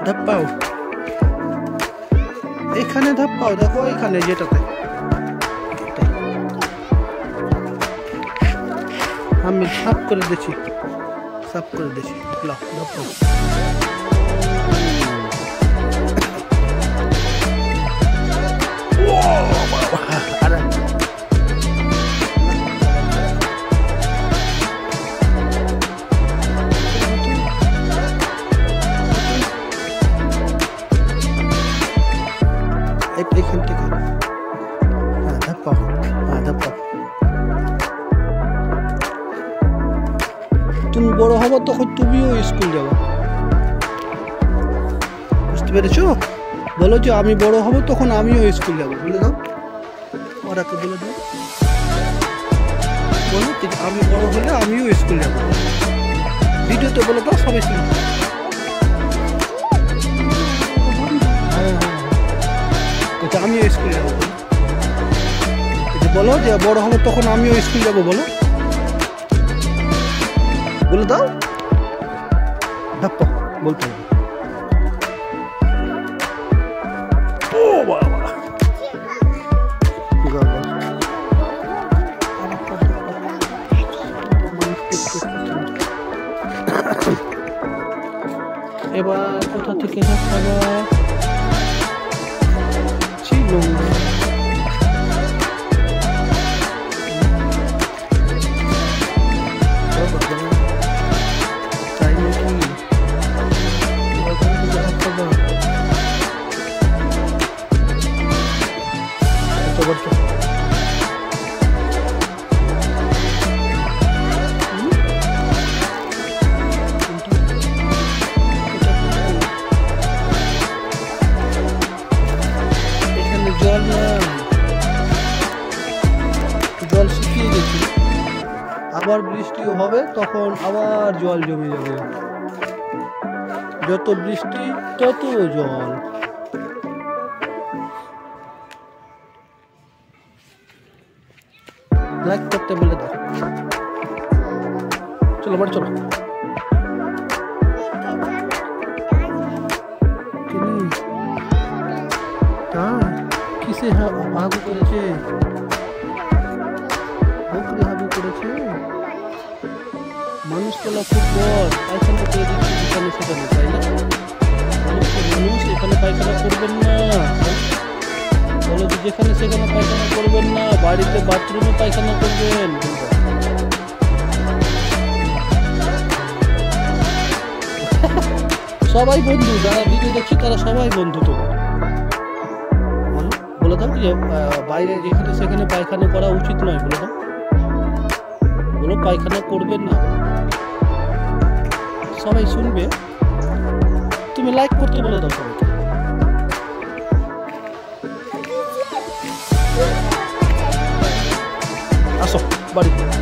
ধাপ্পাও, এখানে ধাপ্পাও, দেখো এখানে যেটাতে আমি সাফ করে দিচ্ছি, সাফ করে দিচ্ছি। লাও ধাপ্পাও। এখান থেকে ধাপ্পাও, ধাপ্পাও। তুমি বড় হবো তখন তুমিও স্কুল যাবো, বুঝতে পেরেছো? বলো যে আমি বড় হব তখন আমিও স্কুল যাবো, বলে দাও, ওরাকে বলে দাও, বলো আমি বড় হলে আমিও স্কুল যাবো। ভিডিওতে বলে দাও, সবাই শুনবে। আমিও স্কুল যাবো, বলো যে বড় হবো তখন আমিও স্কুল যাবো, বলো, বলে দাও। ধাপ্পা বলতে হবে। ও বাবা, এবার কোথা থেকে ধাপ্পাবা? জল শুকিয়ে গেছে, আবার বৃষ্টি হবে তখন আবার জল জমে যাবে, যত বৃষ্টি তত জল। লাইক করতে বলে দাও, চলো বাড়ি চলো। কিসে হাগু করেছে? হাগু করেছে। মানুষ তোলা খুব বড়, পায়খানা করে দিচ্ছে যেখানে সেখানে, তাই না? মানুষ এখানে পায়খানা করবেন না, বলো যে যেখানে সেখানে পায়খানা করবেন না, বাড়িতে বাথরুমে পায়খানা করবেন। সবাই বন্ধু, যারা ভিডিও দেখছে তারা সবাই বন্ধু। তো বলে দাও যে বাইরে যেখানে সেখানে পায়খানা করা উচিত নয়, বলে দাও, বলো পায়খানা করবেন না, সবাই শুনবে। তুমি লাইক করতে বলে দাও সবাইকে। আসো বাড়িতে।